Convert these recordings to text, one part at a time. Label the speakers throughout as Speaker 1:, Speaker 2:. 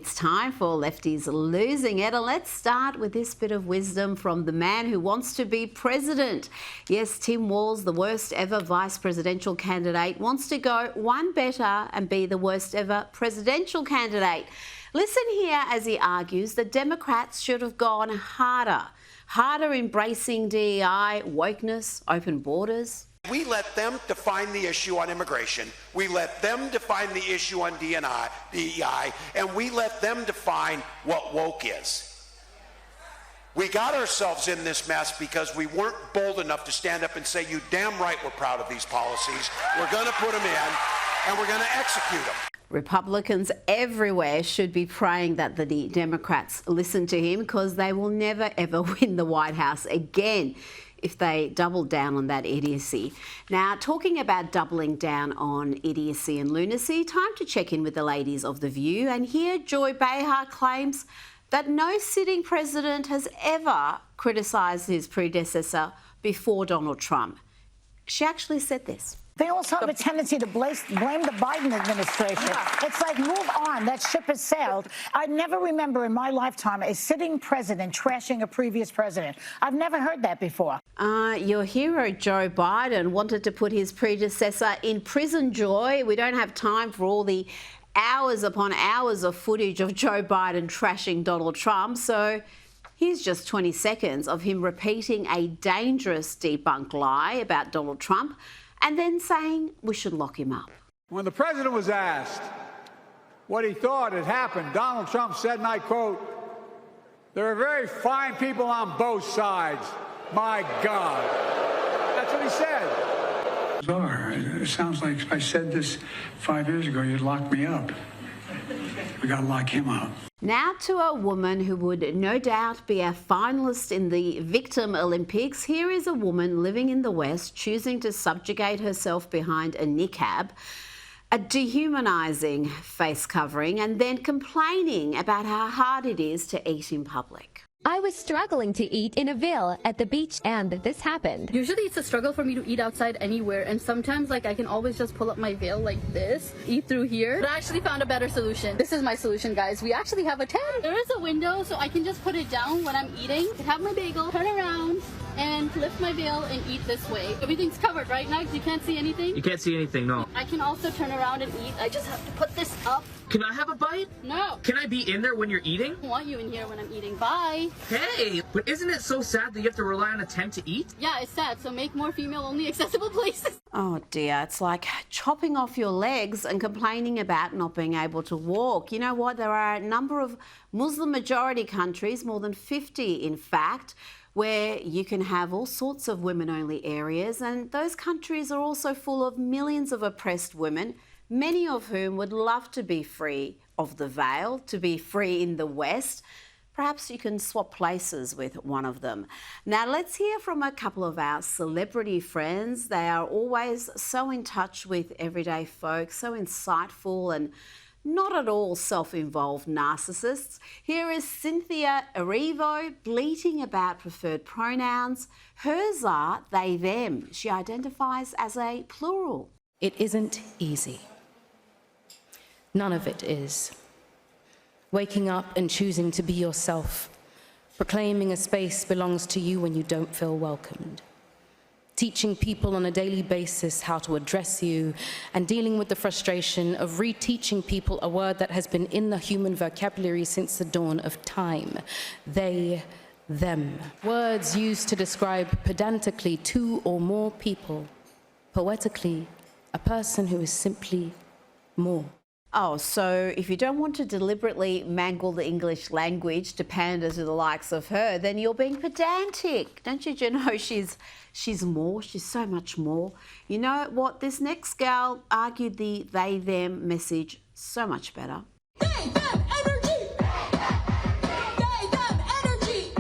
Speaker 1: It's time for Lefties Losing It, and let's start with this bit of wisdom from the man who wants to be president. Yes, Tim Walz, the worst ever vice presidential candidate, wants to go one better and be the worst ever presidential candidate. Listen here as he argues that Democrats should have gone harder embracing DEI, wokeness, open borders.
Speaker 2: We let them define the issue on immigration. We let them define the issue on DEI, and we let them define what woke is. We got ourselves in this mess because we weren't bold enough to stand up and say, you damn right we're proud of these policies. We're going to put them in, and we're going to execute them.
Speaker 1: Republicans everywhere should be praying that the Democrats listen to him, because they will never, ever win the White House again if they double down on that idiocy. Now, talking about doubling down on idiocy and lunacy, time to check in with the ladies of The View. And here, Joy Behar claims that no sitting president has ever criticised his predecessor before Donald Trump. She actually said this.
Speaker 3: They also have a tendency to blame the Biden administration. Yeah. It's like, move on. That ship has sailed. I never remember in my lifetime a sitting president trashing a previous president. I've never heard that before.
Speaker 1: Your hero, Joe Biden, wanted to put his predecessor in prison, Joy. We don't have time for all the hours upon hours of footage of Joe Biden trashing Donald Trump. So here's just 20 seconds of him repeating a dangerous debunked lie about Donald Trump, and then saying we should lock him up.
Speaker 4: When the president was asked what he thought had happened, Donald Trump said, and I quote, "There are very fine people on both sides. My God." That's what he said.
Speaker 5: Bizarre. It sounds like if I said this 5 years ago, you'd lock me up. We got to lock him up.
Speaker 1: Now to a woman who would no doubt be a finalist in the Victim Olympics. Here is a woman living in the West choosing to subjugate herself behind a niqab, a dehumanising face covering, and then complaining about how hard it is to eat in public.
Speaker 6: I was struggling to eat in a veil at the beach, and this happened.
Speaker 7: Usually it's a struggle for me to eat outside anywhere, and sometimes I can always just pull up my veil like this, eat through here. But I actually found a better solution. This is my solution, guys. We actually have a tent. There is a window, so I can just put it down when I'm eating, have my bagel, turn around, and lift my veil and eat this way. Everything's covered, right, Nags? You can't see anything?
Speaker 8: You can't see anything, no.
Speaker 7: I can also turn around and eat. I just have to put this up.
Speaker 8: Can I have a bite?
Speaker 7: No.
Speaker 8: Can I be in there when you're eating?
Speaker 7: I don't want you in here when I'm eating. Bye.
Speaker 8: Hey, but isn't it so sad that you have to rely on a tent to eat?
Speaker 7: Yeah, it's sad, so make more female-only accessible places.
Speaker 1: Oh dear, it's like chopping off your legs and complaining about not being able to walk. You know what? There are a number of Muslim-majority countries, more than 50 in fact, where you can have all sorts of women-only areas, and those countries are also full of millions of oppressed women, many of whom would love to be free of the veil, to be free in the West. Perhaps you can swap places with one of them. Now, let's hear from a couple of our celebrity friends. They are always so in touch with everyday folk, so insightful and not at all self-involved narcissists. Here is Cynthia Erivo bleating about preferred pronouns. Hers are they, them. She identifies as a plural.
Speaker 9: It isn't easy. None of it is. Waking up and choosing to be yourself, proclaiming a space belongs to you when you don't feel welcomed, teaching people on a daily basis how to address you, and dealing with the frustration of reteaching people a word that has been in the human vocabulary since the dawn of time. They, them. Words used to describe pedantically two or more people, poetically a person who is simply more.
Speaker 1: Oh, so if you don't want to deliberately mangle the English language to pander to the likes of her, then you're being pedantic. Don't you know she's more, she's so much more. You know what? This next gal argued the they, them message so much better.
Speaker 10: They, them, energy! They, them, energy!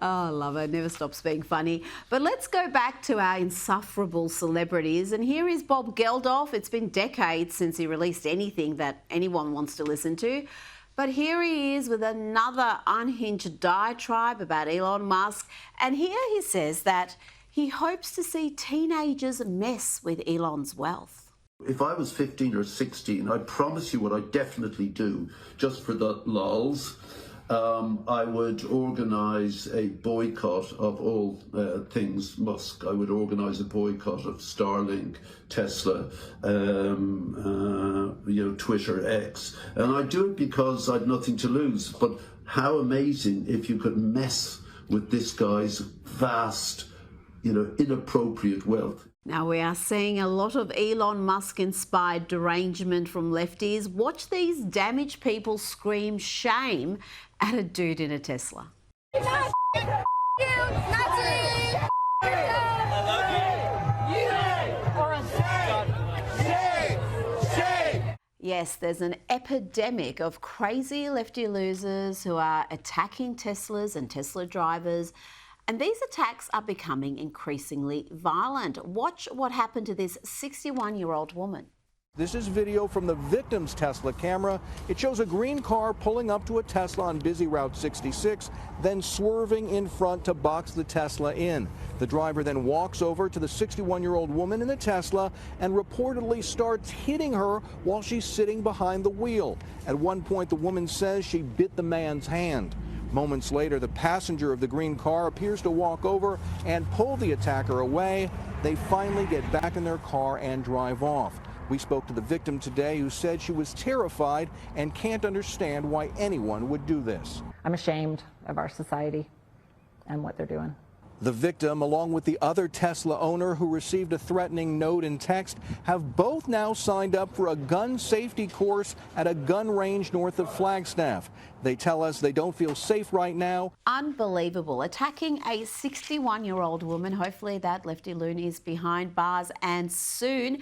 Speaker 1: Oh, I love her. Never stops being funny. But let's go back to our insufferable celebrities. And here is Bob Geldof. It's been decades since he released anything that anyone wants to listen to. But here he is with another unhinged diatribe about Elon Musk. And here he says that he hopes to see teenagers mess with Elon's wealth.
Speaker 11: If I was 15 or 16, I promise you what I definitely do, just for the lols, I would organise a boycott of all things Musk. I would organise a boycott of Starlink, Tesla, Twitter, X. And I'd do it because I'd nothing to lose. But how amazing if you could mess with this guy's vast, inappropriate wealth.
Speaker 1: Now, we are seeing a lot of Elon Musk-inspired derangement from lefties. Watch these damaged people scream shame at a dude in a Tesla. Yes, there's an epidemic of crazy lefty losers who are attacking Teslas and Tesla drivers. And these attacks are becoming increasingly violent. Watch what happened to this 61-year-old woman.
Speaker 12: This is video from the victim's Tesla camera. It shows a green car pulling up to a Tesla on busy Route 66, then swerving in front to box the Tesla in. The driver then walks over to the 61-year-old woman in the Tesla and reportedly starts hitting her while she's sitting behind the wheel. At one point, the woman says she bit the man's hand. Moments later, the passenger of the green car appears to walk over and pull the attacker away. They finally get back in their car and drive off. We spoke to the victim today, who said she was terrified and can't understand why anyone would do this.
Speaker 13: I'm ashamed of our society and what they're doing.
Speaker 12: The victim, along with the other Tesla owner who received a threatening note and text, have both now signed up for a gun safety course at a gun range north of Flagstaff. They tell us they don't feel safe right now.
Speaker 1: Unbelievable. Attacking a 61-year-old woman. Hopefully that lefty loon is behind bars and soon.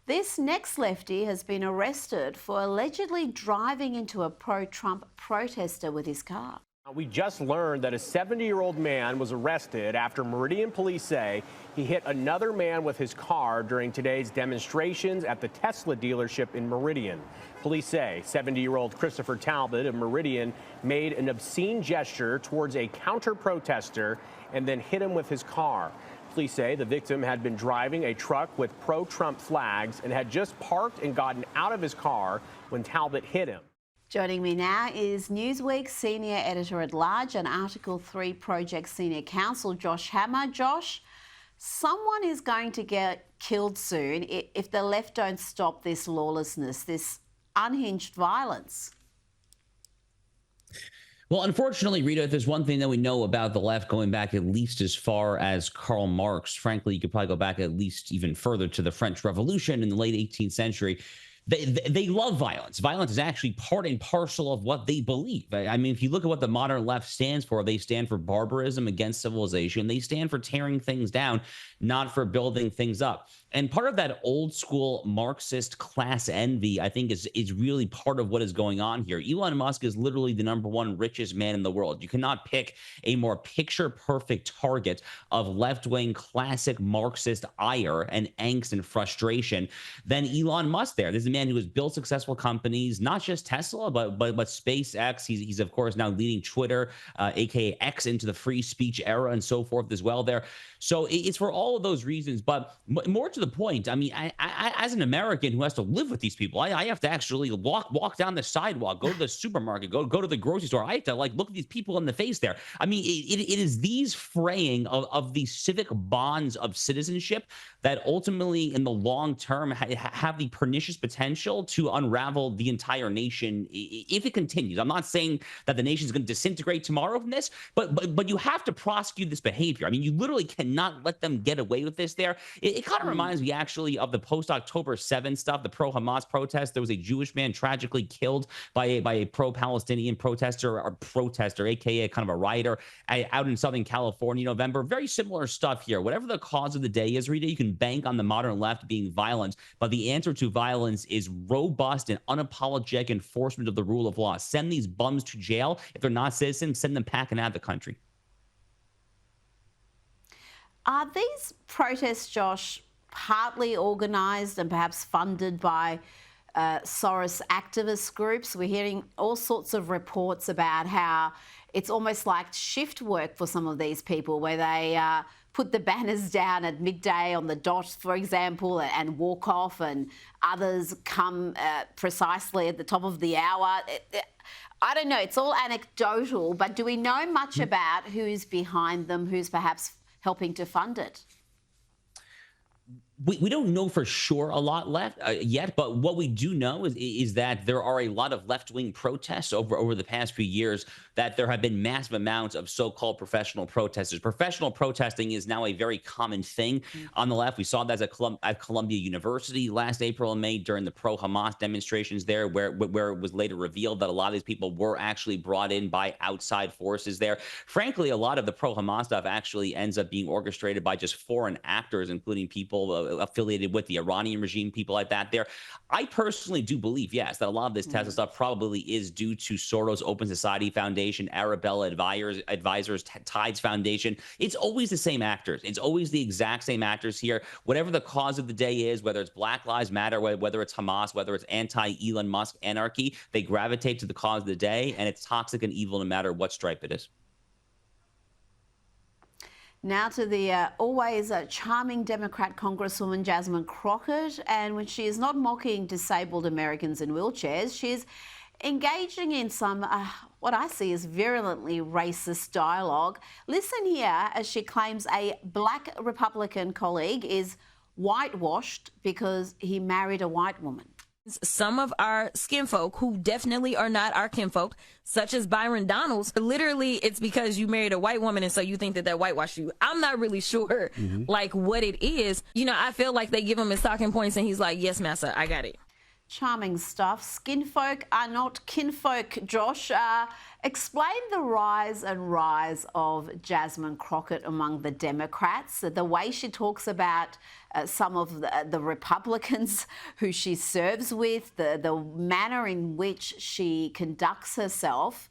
Speaker 1: This next lefty has been arrested for allegedly driving into a pro-Trump protester with his car.
Speaker 14: We just learned that a 70-year-old man was arrested after Meridian police say he hit another man with his car during today's demonstrations at the Tesla dealership in Meridian. Police say 70-year-old Christopher Talbot of Meridian made an obscene gesture towards a counter-protester and then hit him with his car. Police say the victim had been driving a truck with pro-Trump flags and had just parked and gotten out of his car when Talbot hit him.
Speaker 1: Joining me now is Newsweek's senior editor-at-large and Article 3 Project Senior Counsel, Josh Hammer. Josh, someone is going to get killed soon if the left don't stop this lawlessness, this unhinged violence.
Speaker 15: Well, unfortunately, Rita, if there's one thing that we know about the left going back at least as far as Karl Marx, frankly, you could probably go back at least even further to the French Revolution in the late 18th century. They love violence. Violence is actually part and parcel of what they believe. I mean, if you look at what the modern left stands for, they stand for barbarism against civilization. They stand for tearing things down, not for building things up. And part of that old school Marxist class envy, I think, is really part of what is going on here. Elon Musk is literally the #1 richest man in the world. You cannot pick a more picture perfect target of left-wing classic Marxist ire and angst and frustration than Elon Musk there. This is a man who has built successful companies, not just Tesla, but SpaceX. He's of course now leading Twitter, aka X, into the free speech era and so forth as well there. So it's for all of those reasons, but more to the point, I mean, I as an American who has to live with these people, I have to actually walk down the sidewalk, go to the supermarket, go to the grocery store. I have to look at these people in the face there. I mean, it is these fraying of the civic bonds of citizenship that ultimately in the long term have the pernicious potential to unravel the entire nation if it continues. I'm not saying that the nation is going to disintegrate tomorrow from this, but you have to prosecute this behavior. I mean, you literally cannot let them get away with this there. It kind of reminds me actually of the post-October 7 stuff, the pro-Hamas protest. There was a Jewish man tragically killed by a pro-Palestinian protester, aka kind of a rioter out in Southern California, November. Very similar stuff here. Whatever the cause of the day is, Rita, you can bank on the modern left being violent, but the answer to violence is robust and unapologetic enforcement of the rule of law. Send these bums to jail. If they're not citizens, send them packing out of the country.
Speaker 1: Are these protests, Josh, partly organised and perhaps funded by Soros activist groups? We're hearing all sorts of reports about how it's almost like shift work for some of these people, where they put the banners down at midday on the dot, for example, and walk off, and others come precisely at the top of the hour. I don't know, it's all anecdotal, but do we know much about who's behind them, who's perhaps helping to fund it?
Speaker 15: We don't know for sure a lot left yet, but what we do know is that there are a lot of left-wing protests over the past few years, that there have been massive amounts of so-called professional protesters. Professional protesting is now a very common thing on the left. We saw that at Columbia University last April and May during the pro-Hamas demonstrations there, where it was later revealed that a lot of these people were actually brought in by outside forces there. Frankly, a lot of the pro-Hamas stuff actually ends up being orchestrated by just foreign actors, including people affiliated with the Iranian regime, people like that there. I personally do believe, yes, that a lot of this Tesla stuff probably is due to Soros Open Society Foundation, Arabella Advisors, Tides Foundation. It's always the same actors. It's always the exact same actors here. Whatever the cause of the day is, whether it's Black Lives Matter, whether it's Hamas, whether it's anti-Elon Musk anarchy, they gravitate to the cause of the day, and it's toxic and evil no matter what stripe it is.
Speaker 1: Now to the always charming Democrat Congresswoman Jasmine Crockett, and when she is not mocking disabled Americans in wheelchairs, she is engaging in some, what I see as virulently racist dialogue. Listen here as she claims a black Republican colleague is whitewashed because he married a white woman.
Speaker 16: Some of our skin folk who definitely are not our kinfolk, such as Byron Donalds, literally it's because you married a white woman and so you think that whitewashed you. I'm not really sure like what it is. You know, I feel like they give him his talking points and he's like, yes, massa, I got it.
Speaker 1: Charming stuff. Skinfolk are not kinfolk, Josh. Explain the rise of Jasmine Crockett among the Democrats, the way she talks about some of the Republicans who she serves with, the manner in which she conducts herself.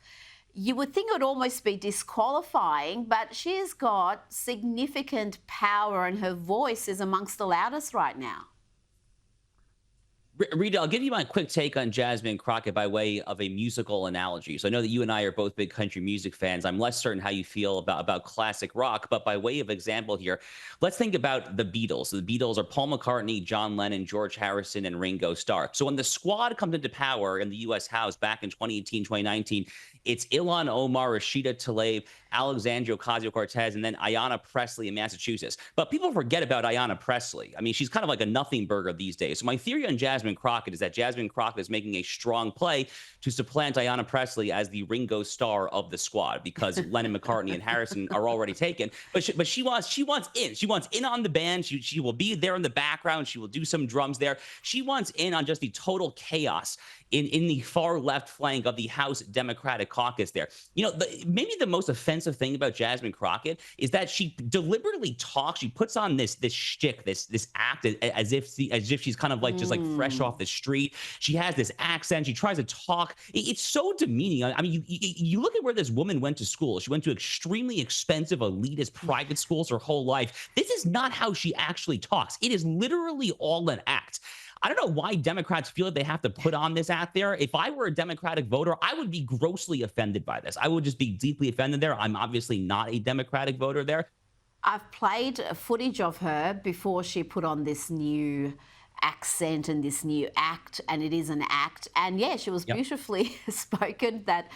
Speaker 1: You would think it would almost be disqualifying, but she has got significant power and her voice is amongst the loudest right now.
Speaker 15: Rita, I'll give you my quick take on Jasmine Crockett by way of a musical analogy. So I know that you and I are both big country music fans. I'm less certain how you feel about classic rock, but by way of example here, let's think about the Beatles. The Beatles are Paul McCartney, John Lennon, George Harrison, and Ringo Starr. So when the Squad comes into power in the U.S. House back in 2018, 2019, it's Elon, Omar, Rashida Tlaib, Alexandria Ocasio-Cortez, and then Ayanna Pressley in Massachusetts. But people forget about Ayanna Pressley. I mean, she's kind of like a nothing burger these days. So my theory on Jasmine Crockett is that Jasmine Crockett is making a strong play to supplant Ayanna Pressley as the Ringo Starr of the Squad, because Lennon, McCartney, and Harrison are already taken. But she wants in. She wants in on the band. She will be there in the background. She will do some drums there. She wants in on just the total chaos in the far left flank of the House Democratic caucus there. You know, maybe the most offensive thing about Jasmine Crockett is that she deliberately talks. She puts on this shtick, this act as if she's kind of like just like fresh off the street. She has this accent. She tries to talk. It's so demeaning. I mean, you look at where this woman went to school. She went to extremely expensive, elitist private schools her whole life. This is not how she actually talks. It is literally all an act. I don't know why Democrats feel that they have to put on this act there. If I were a Democratic voter, I would be grossly offended by this. I would just be deeply offended there. I'm obviously not a Democratic voter there.
Speaker 1: I've played footage of her before she put on this new accent and this new act, and it is an act. And yeah, she was beautifully spoken, that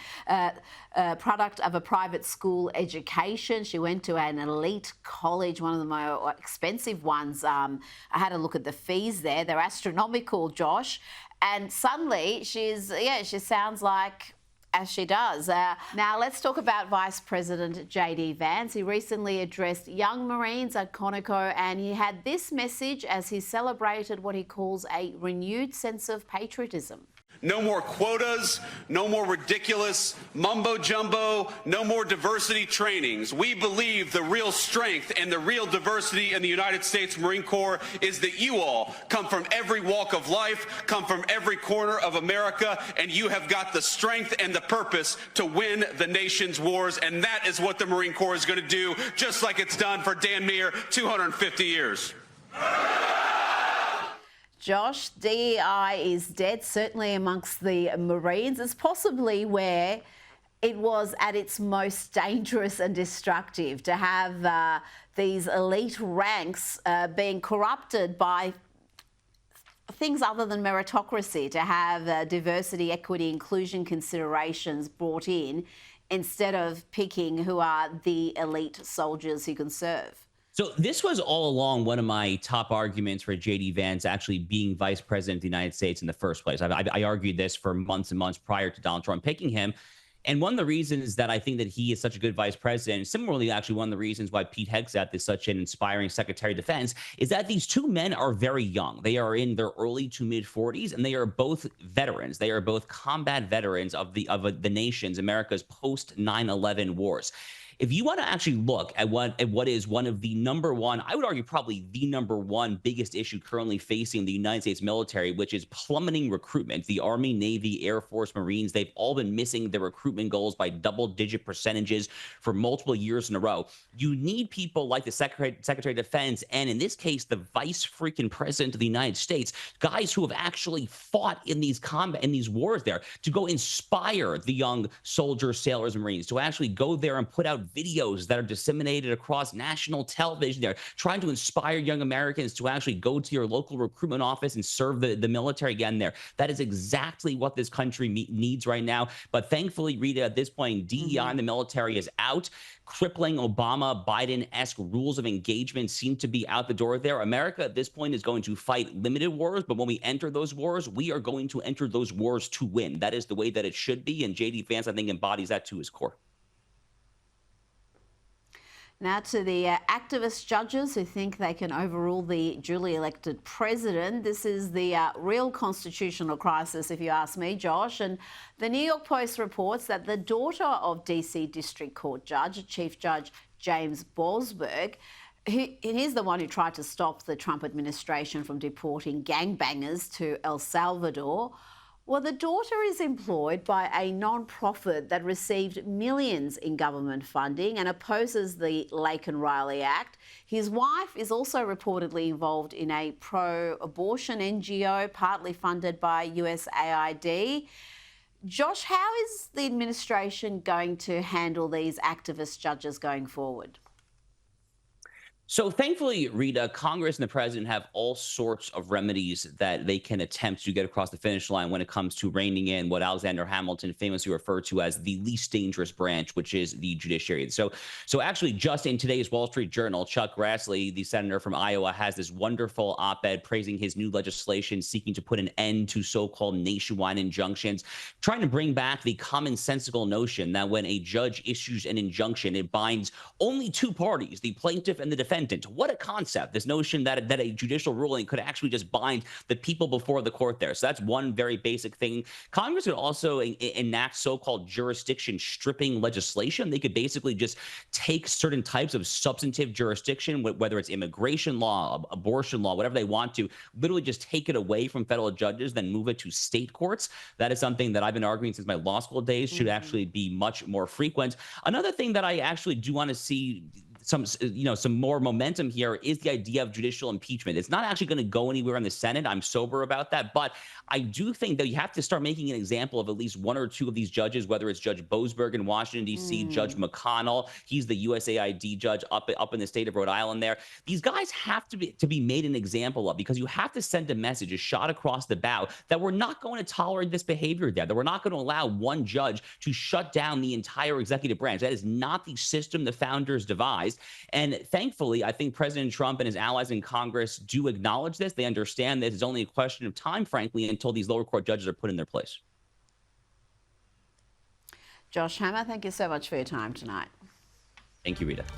Speaker 1: product of a private school education. She went to an elite college, one of the more expensive ones. I had a look at the fees there. They're astronomical, Josh. And suddenly she sounds like as she does. Now let's talk about Vice President J.D. Vance. He recently addressed young Marines at Conoco, and he had this message as he celebrated what he calls a renewed sense of patriotism.
Speaker 17: No more quotas, no more ridiculous mumbo jumbo, no more diversity trainings. We believe the real strength and the real diversity in the United States Marine Corps is that you all come from every walk of life, come from every corner of America, and you have got the strength and the purpose to win the nation's wars. And that is what the Marine Corps is going to do, just like it's done for damn near 250 years.
Speaker 1: Josh, DEI is dead, certainly amongst the Marines. It's possibly where it was at its most dangerous and destructive to have these elite ranks being corrupted by things other than meritocracy, to have diversity, equity, inclusion considerations brought in instead of picking who are the elite soldiers who can serve.
Speaker 15: So this was all along one of my top arguments for J.D. Vance actually being vice president of the United States in the first place. I argued this for months and months prior to Donald Trump picking him. And one of the reasons that I think that he is such a good vice president, similarly, actually, one of the reasons why Pete Hegseth is such an inspiring Secretary of Defense, is that these two men are very young. They are in their early to mid 40s, and they are both veterans. They are both combat veterans of the nation's, America's post 9/11 wars. If you want to actually look at what is one of the number one, I would argue probably the number one biggest issue currently facing the United States military, which is plummeting recruitment. The Army, Navy, Air Force, Marines, they've all been missing their recruitment goals by double-digit percentages for multiple years in a row. You need people like the Secretary of Defense, and in this case, the Vice freaking President of the United States, guys who have actually fought in these wars there, to go inspire the young soldiers, sailors, and Marines, to actually go there and put out videos that are disseminated across national television. They're trying to inspire young Americans to actually go to your local recruitment office and serve the military again there. That is exactly what this country needs right now. But thankfully, Rita, at this point, DEI in the military is out. Crippling Obama, Biden-esque rules of engagement seem to be out the door there. America at this point is going to fight limited wars, but when we enter those wars, we are going to enter those wars to win. That is the way that it should be, and J.D. Vance, I think, embodies that to his core.
Speaker 1: Now to the activist judges who think they can overrule the duly elected president. This is the real constitutional crisis, if you ask me, Josh. And the New York Post reports that the daughter of DC District Court Judge, Chief Judge James Boasberg, he's the one who tried to stop the Trump administration from deporting gangbangers to El Salvador. Well, the daughter is employed by a non-profit that received millions in government funding and opposes the Lake and Riley Act. His wife is also reportedly involved in a pro-abortion NGO, partly funded by USAID. Josh, how is the administration going to handle these activist judges going forward?
Speaker 15: So thankfully, Rita, Congress and the president have all sorts of remedies that they can attempt to get across the finish line when it comes to reining in what Alexander Hamilton famously referred to as the least dangerous branch, which is the judiciary. So actually, just in today's Wall Street Journal, Chuck Grassley, the senator from Iowa, has this wonderful op-ed praising his new legislation seeking to put an end to so-called nationwide injunctions, trying to bring back the commonsensical notion that when a judge issues an injunction, it binds only two parties, the plaintiff and the defendant. What a concept, this notion that a judicial ruling could actually just bind the people before the court there. So that's one very basic thing. Congress could also enact so-called jurisdiction stripping legislation. They could basically just take certain types of substantive jurisdiction, whether it's immigration law, abortion law, whatever they want to, literally just take it away from federal judges, then move it to state courts. That is something that I've been arguing since my law school days should actually be much more frequent. Another thing that I actually do want to see some more momentum here is the idea of judicial impeachment. It's not actually going to go anywhere in the Senate. I'm sober about that. But I do think that you have to start making an example of at least one or two of these judges, whether it's Judge Boasberg in Washington, D.C., Judge McConnell. He's the USAID judge up in the state of Rhode Island there. These guys have to be made an example of, because you have to send a message, a shot across the bow, that we're not going to tolerate this behavior there, that we're not going to allow one judge to shut down the entire executive branch. That is not the system the founders devised. And thankfully, I think President Trump and his allies in Congress do acknowledge this. They understand that it's only a question of time, frankly, until these lower court judges are put in their place.
Speaker 1: Josh Hammer, thank you so much for your time tonight.
Speaker 15: Thank you, Rita.